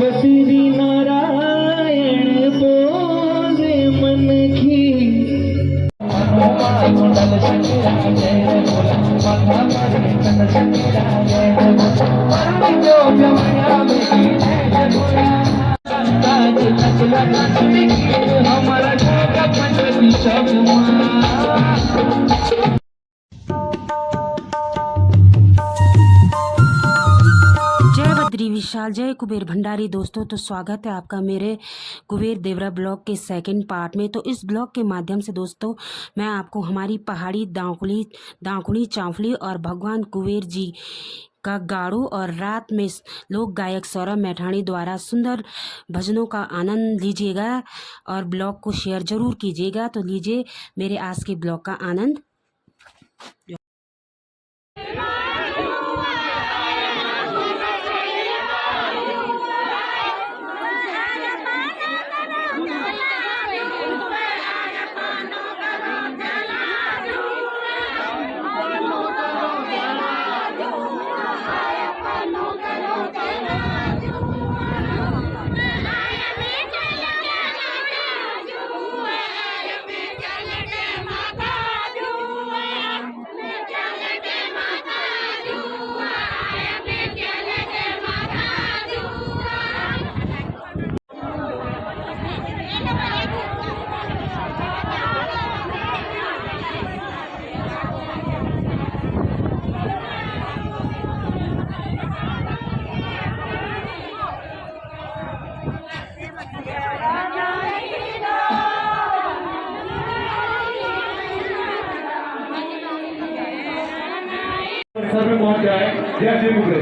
बद्री नारायण बोले मन की कुंडल शंकरा जय बोला माथा मारे कंद शंकरा जय बोला जो जमाया में जय बोला संताज नचला नाचने की हमारा ढाका पंचमी सब बद्री विशाल जय कुबेर भंडारी। दोस्तों तो स्वागत है आपका मेरे कुबेर देवरा ब्लॉग के सेकंड पार्ट में। तो इस ब्लॉग के माध्यम से दोस्तों मैं आपको हमारी पहाड़ी दांकुनी चांफली और भगवान कुबेर जी का गाड़ू और रात में लोक गायक सौरभ मैठाणी द्वारा सुंदर भजनों का आनंद लीजिएगा और ब्लॉग को शेयर जरूर कीजिएगा। तो लीजिए मेरे आज के ब्लॉग का आनंद। सर पहुंच जाए जैसे मुझे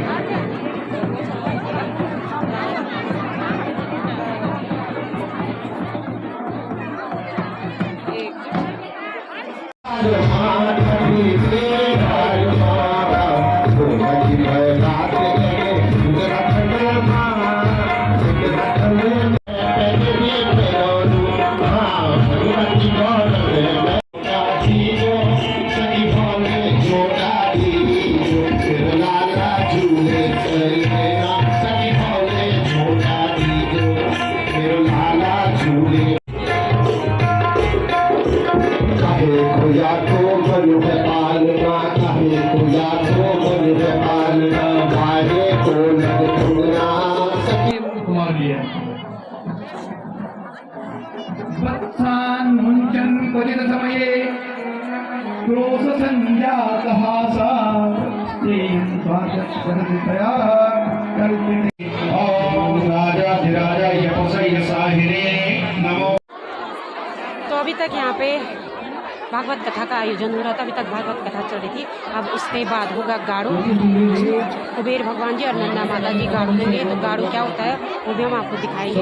मुंचन क्वचित समये क्रोध संजातः सा तेन स्वागतया कल्पिते ओम राजाधिराजा यपसय साहिरे नमो। तो अभी तक यहाँ पे भागवत कथा का आयोजन हो रहा था। अभी तक भागवत कथा चल रही थी। अब उसके बाद होगा गाड़ू। कुबेर भगवान जी और नंदा माता जी गाड़ू लेंगे। तो गाड़ू क्या होता है वो भी हम आपको दिखाएंगे।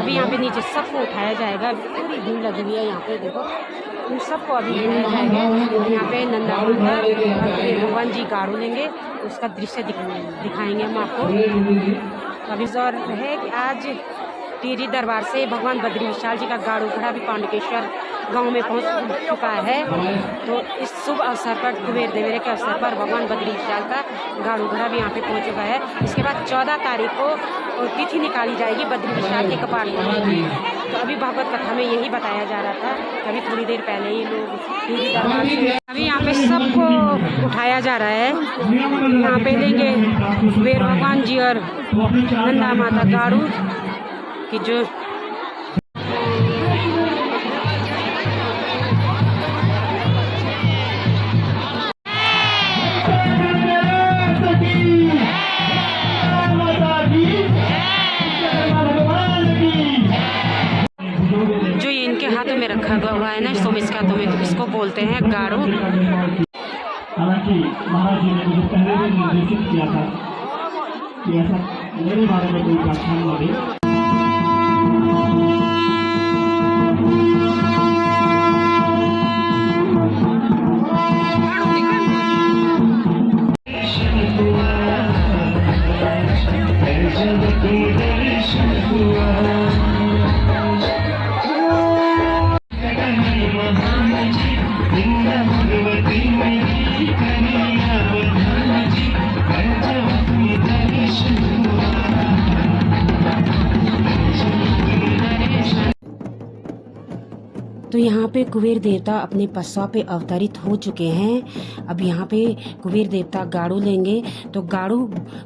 अभी यहाँ पे नीचे सबको उठाया जाएगा। पूरी भीड़ लगी हुई है यहाँ पे, देखो उन सबको अभी उठाया जाएगा। यहाँ पे नंदा माता और कुबेर भगवान जी गाड़ू लेंगे। उसका दृश्य दिखाएंगे हम आपको। अभी और है कि आज टिहरी दरबार से भगवान बद्री विशाल जी का गाड़ू घड़ा भी पांडुकेश्वर गांव में पहुंच चुका है। तो इस शुभ अवसर पर कुबेर देवरे के अवसर पर भगवान बद्री विशाल का गाड़ू घड़ा भी यहाँ पे पहुंच चुका है। इसके बाद 14 तारीख को तिथि निकाली जाएगी बद्री विशाल के कपाट में। तो अभी भागवत कथा में यही बताया जा रहा था। अभी थोड़ी देर पहले ही लोग टिहरी दरबार से अभी यहाँ पे सबको उठाया जा रहा है। यहाँ पे लेंगे कुबेर भगवान जी और नंदा माता गाड़ू कि जो ये इनके हाथों में रखा हुआ है ना, सोमिस के हाथों में, तो इसको बोलते हैं गाड़ू। हालांकि महाराज जी ने मुझे पहले भी निर्देशित किया था कि ऐसा मेरे बारे में कोई व्याख्यान न दे। यहाँ पे कुबेर देवता अपने पस्सा पे अवतरित हो चुके हैं। अब यहाँ पे कुबेर देवता गाड़ू लेंगे। तो गाड़ू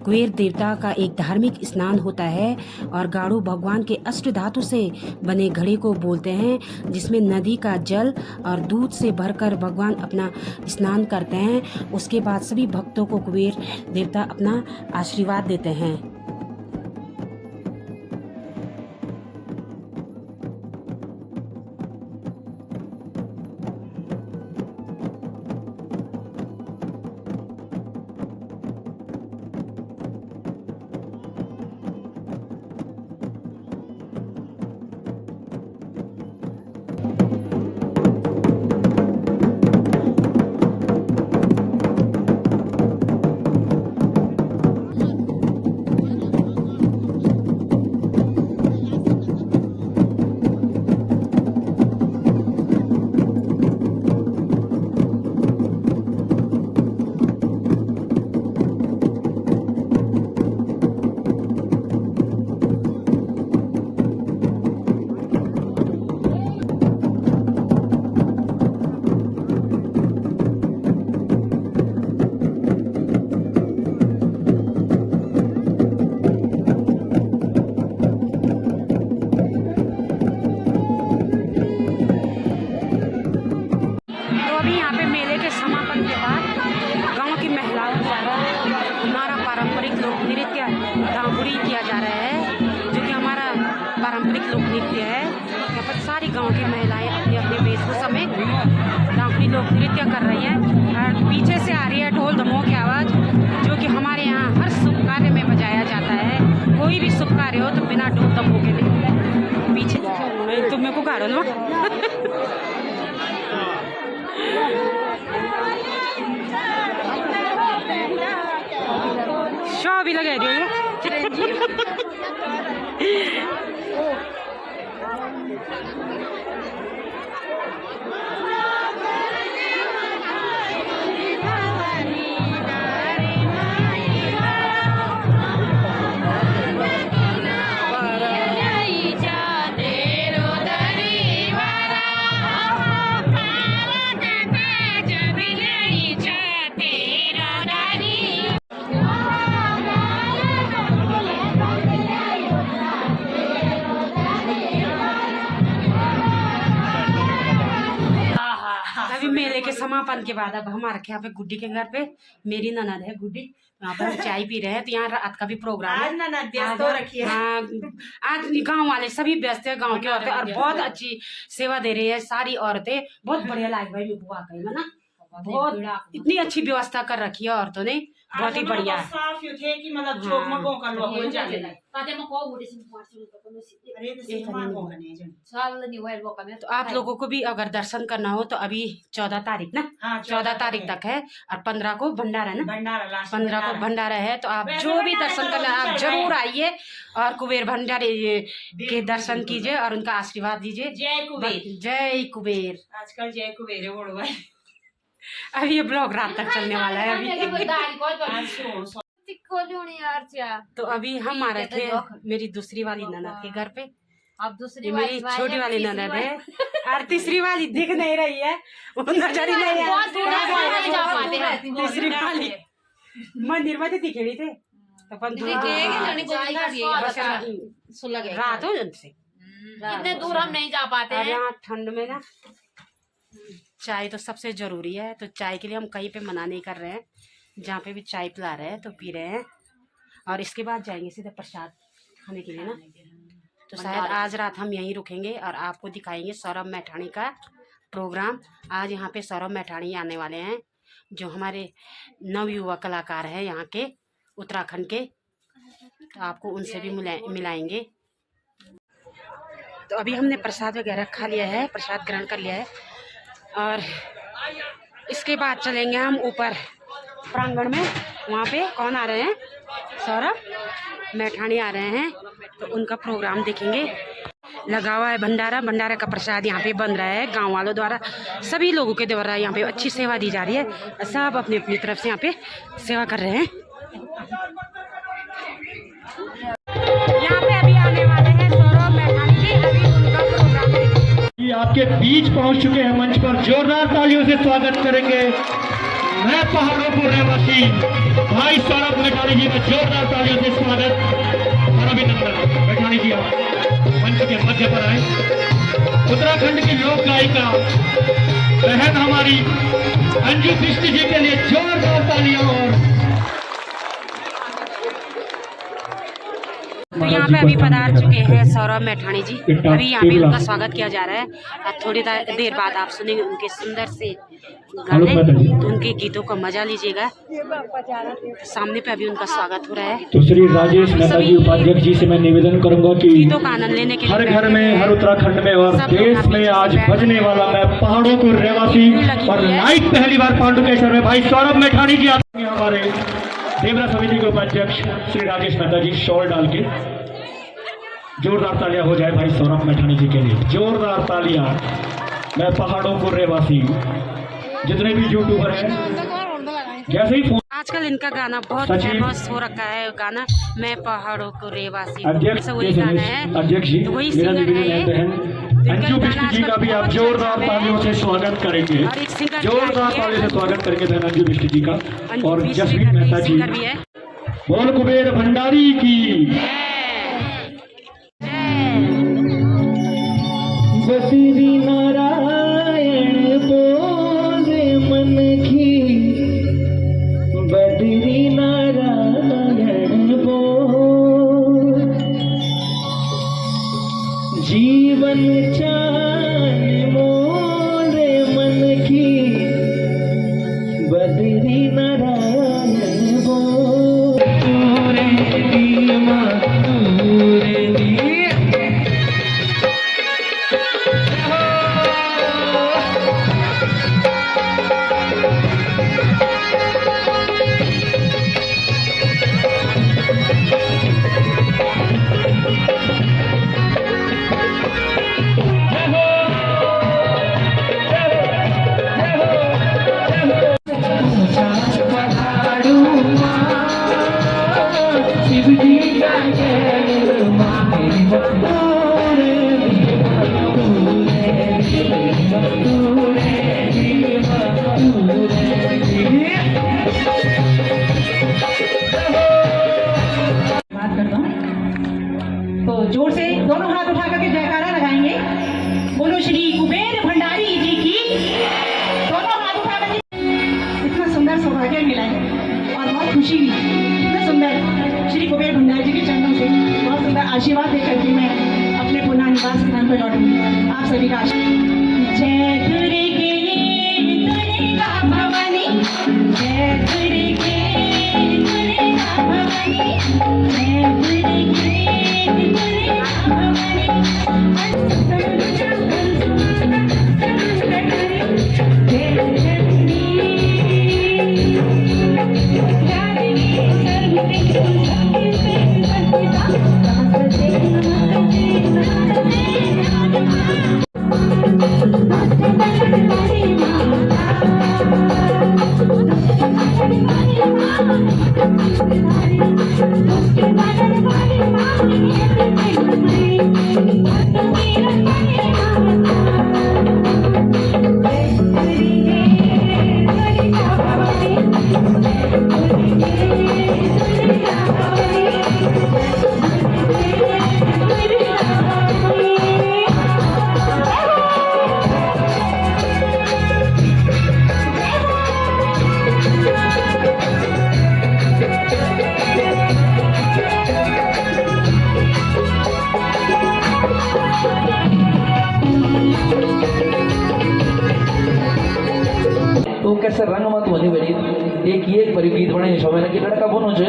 कुबेर देवता का एक धार्मिक स्नान होता है और गाड़ू भगवान के अष्ट धातु से बने घड़े को बोलते हैं, जिसमें नदी का जल और दूध से भरकर भगवान अपना स्नान करते हैं। उसके बाद सभी भक्तों को कुबेर देवता अपना आशीर्वाद देते हैं। पारंपरिक लोक नृत्य है। यहाँ पर सारी गांव की महिलाएं अपने अपने वेशभूषा में डांगुरी लोक नृत्य कर रही हैं और पीछे से आ रही है ढोल धमों की आवाज़, जो कि हमारे यहाँ हर शुभ कार्य में बजाया जाता है। कोई भी शुभ कार्य हो तो बिना ढोल धमों के नहीं। पीछे तुम मेरे को गाड़ो ना शो भी लगा दियो मेले के समापन के बाद अब हमारे यहाँ पे गुड्डी के घर पे मेरी ननद है गुड्डी, यहाँ पर हम चाय पी रहे हैं। तो यहाँ रात का भी प्रोग्राम है। ननद व्यस्त हो रखी है। हाँ, आज गांव वाले सभी व्यस्त है, गांव की औरतें, और बहुत अच्छी सेवा दे रही है सारी औरतें। बहुत बढ़िया लाइक भाई मेरे को वाकई में ना, बहुत इतनी अच्छी व्यवस्था कर रखी है औरतों ने, बहुत ही बढ़िया। तो आप लोगों को भी अगर दर्शन करना हो तो अभी 14 तारीख ना, 14 तारीख तक है और 15 को भंडारा है ना, 15 को भंडारा है। तो आप जो भी दर्शन करना आप जरूर आइए और कुबेर भंडारे के दर्शन कीजिए और उनका आशीर्वाद दीजिए। जय कुबेर, जय कुबेर। आजकल जय कुबेर बोल रहा है। अभी ये ब्लॉग रात तक चलने वाला है अभी। तो अभी हम आ रहे थे मेरी दूसरी वाली ननद के घर पे। अब दूसरी मेरी छोटी वाली ननद है और तीसरी वाली दिख नहीं रही है, नजर ही नहीं है। तीसरी वाली मंदिर में दिखे नहीं थे तो रात हो से इतने दूर हम नहीं जा पाते हैं। यहाँ ठंड में ना चाय तो सबसे जरूरी है, तो चाय के लिए हम कहीं पे मना नहीं कर रहे हैं। जहाँ पे भी चाय पिला रहे हैं तो पी रहे हैं और इसके बाद जाएंगे सीधे प्रसाद खाने के लिए ना। तो शायद आज रात हम यहीं रुकेंगे और आपको दिखाएंगे सौरभ मैठाणी का प्रोग्राम। आज यहाँ पे सौरभ मैठाणी आने वाले हैं, जो हमारे नवयुवा कलाकार हैं यहाँ के उत्तराखंड के। तो आपको उनसे भी मिलाएंगे। तो अभी हमने प्रसाद वगैरह खा लिया है, प्रसाद ग्रहण कर लिया है और इसके बाद चलेंगे हम ऊपर प्रांगण में। वहाँ पे कौन आ रहे हैं, सौरभ मैठाणी आ रहे हैं, तो उनका प्रोग्राम देखेंगे। लगा हुआ है भंडारा, भंडारा का प्रसाद यहाँ पे बन रहा है गांव वालों द्वारा, सभी लोगों के द्वारा यहाँ पे अच्छी सेवा दी जा रही है। सब अपनी अपनी तरफ से यहाँ पे सेवा कर रहे हैं। यहाँ पे अभी आने वाले हैं सौरभ मैठाणी जी, अभी उनका प्रोग्राम देखेंगे। आपके बीच पहुंच चुके हैं मंच पर। जोरदार तालियों से स्वागत करेंगे मैं पहाड़ों को रहवासी भाई सौरभ मैठाणी जी का। जोरदार तालियों से स्वागत और अभिनंदन। मैठाणी जी आप मंच के मध्य पर आए। उत्तराखंड की लोक गायिका बहन हमारी अंजू बिष्ट जी के लिए जोरदार तालियां। और तो यहाँ पे अभी पधार चुके हैं सौरभ मैठाणी जी। अभी यहाँ पे उनका स्वागत किया जा रहा है और थोड़ी देर बाद आप सुनेंगे उनके सुंदर से गाने। तो उनके गीतों का मजा लीजिएगा। सामने पे अभी उनका स्वागत हो रहा है। तो श्री राजेश मेहता जी उपाध्यक्ष जी से मैं निवेदन करूंगा कि गीतों का आनंद लेने के लिए हर घर में, हर उत्तराखंड में और देश में आज बजने वाला मैं पहाड़ों को रहवासी और लाइव पहली बार पांडुकेश्वर में भाई सौरभ मैठाणी जी आते हैं। हमारे देवरा समिति के उपाध्यक्ष श्री राजेश मेहता जी शॉल डाल के जोरदार तालियां हो जाए भाई सौरभ मैठाणी जी के लिए। जोरदार तालियां। मैं पहाड़ों को रहवासी। जितने भी यूट्यूबर हैं जैसे ही फोन आजकल इनका गाना बहुत फेमस हो रखा है। गाना मैं पहाड़ों को रहवासी, अध्यक्ष वही गाना है। अध्यक्ष जी तो वही मेरा सिंगर है ये। बहन अंजू बिष्ट जी का भी आप जोरदार तालियों से स्वागत करेंगे। और एक सिंगर जोरदार तालियों से स्वागत करेंगे बहन अंजू बिष्ट जी का। और जसवीर मेहता जी सिंगर भी है। बोल कुबेर भंडारी की। बद्री नारायण बोले मन की, बद्री नारायण बोल, जीवन चान मोरे मन की, बद्री नारायण बोल। तूरे दीमा तूरे दी जोर से दोनों हाथ उठा करके जयकारा लगाएंगे। बोलो श्री कुबेर भंडारी जी की। दोनों हाथ उठा करके। इतना सुंदर सौभाग्य मिला है और बहुत खुशी हुई। इतना सुंदर श्री कुबेर भंडारी जी के चरणों से बहुत सुंदर आशीर्वाद देकर के मैं अपने पुनः निवास स्थान पर लौटूंगी। आप सभी का आशीर्वाद। जय दुर्गे दुर्गा भवानी, जय दुर्गे दुर्गा भवानी, जय दुर्गे तो कैसे रंगमत बनी बड़ी एक ये परिगीत बने समय कि लड़का बनो छे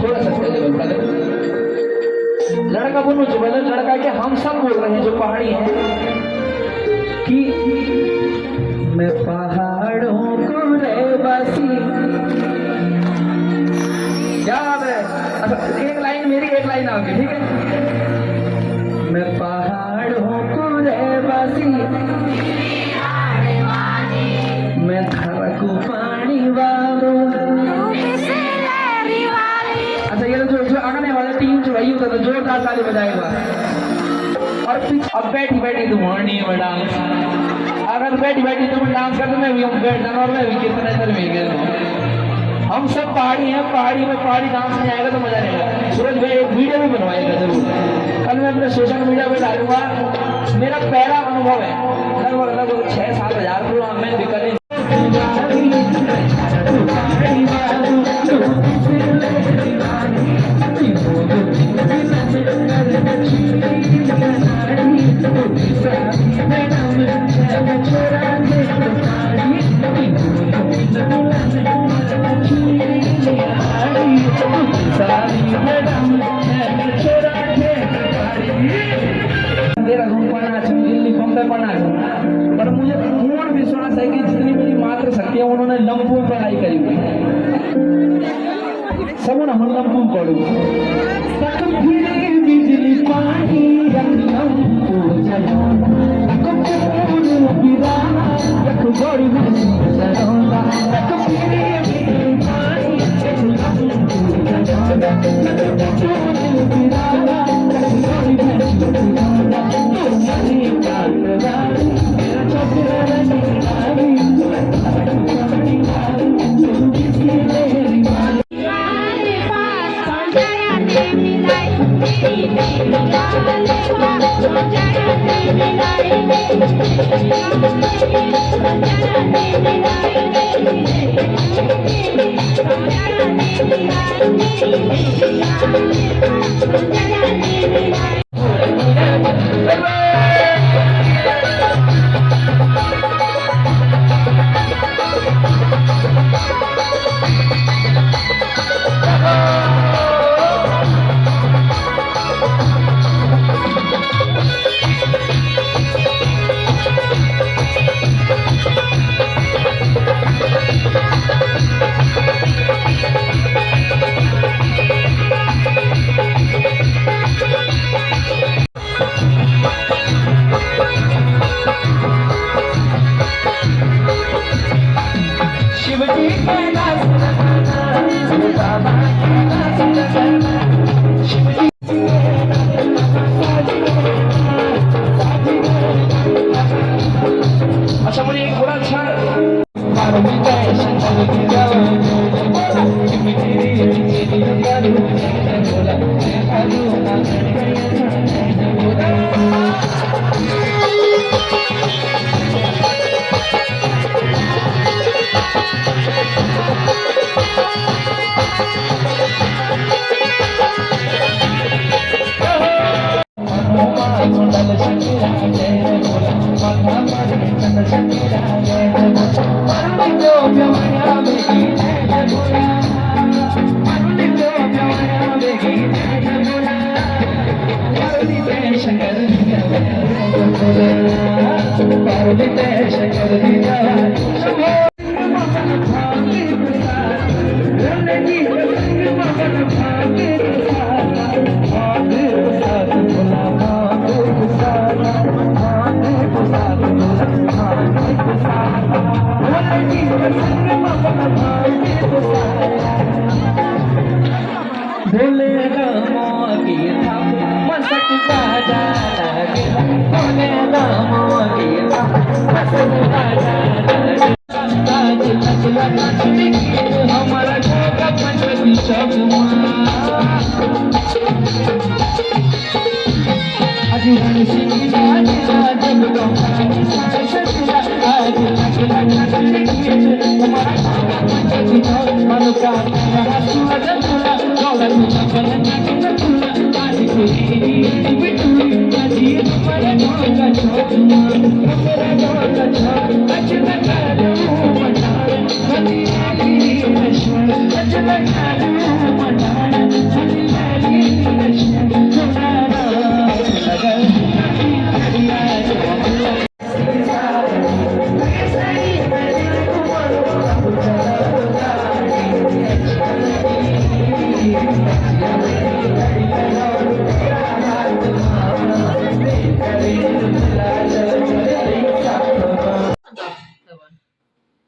थोड़ा सा लड़का बनो छे मतलब लड़का के हम सब बोल रहे हैं जो पहाड़ी हैं कि मैं पहाड़ों को रहवासी। याद है एक लाइन मेरी एक लाइन आपकी, ठीक है। मैं पहाड़ों को रहवासी, मैं खरकू पानी वालों। अच्छा ये जो आगने वाले अब बैठी बैठी तो होना नहीं है डांस। अगर बैठी बैठी तुम डांस कर तो मैं भी बैठ जाना और मैं भी कितने देर में गया। हम सब पहाड़ी हैं, पहाड़ी में पहाड़ी डांस नहीं आएगा तो मजा नहीं आएगा। सूरज भाई एक वीडियो भी बनवाएगा जरूर, कल मैं अपने सोशल मीडिया पे डालूंगा। मेरा पहला अनुभव है, लगभग 6-7 हज़ार प्रोग्राम में भी करने। पर मुझे पूर्ण विश्वास है कि जितनी मेरी मात्र शक्ति है उन्होंने लंबू पढ़ाई करी हुई सब ना हम लंबू पढ़ू बिजली पानी अच्छा मुझे एक बड़ा अच्छा हमारा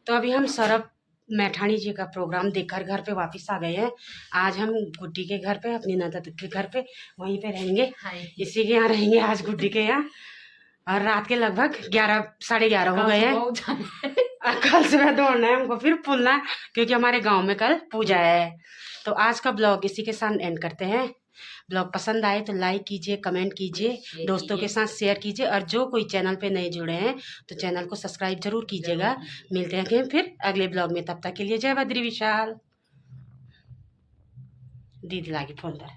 तो अभी हम सौरभ मैठाणी जी का प्रोग्राम देखकर घर पे वापस आ गए हैं। आज हम गुड्डी के घर पे, अपनी ननद के घर पे, वहीं पे रहेंगे, इसी के यहाँ रहेंगे आज गुड्डी के यहाँ। और रात के लगभग 11 साढ़े 11 हो गए हैं। कल सुबह दौड़ना है हमको, फिर पुलना है, क्योंकि हमारे गांव में कल पूजा है। तो आज का ब्लॉग इसी के साथ एंड करते हैं। ब्लॉग पसंद आए तो लाइक कीजिए, कमेंट कीजिए, दोस्तों के साथ शेयर कीजिए, और जो कोई चैनल पे नए जुड़े हैं तो चैनल को सब्सक्राइब जरूर कीजिएगा। मिलते हैं फिर अगले ब्लॉग में, तब तक के लिए जय बद्री विशाल। दीदी लागी फोन दर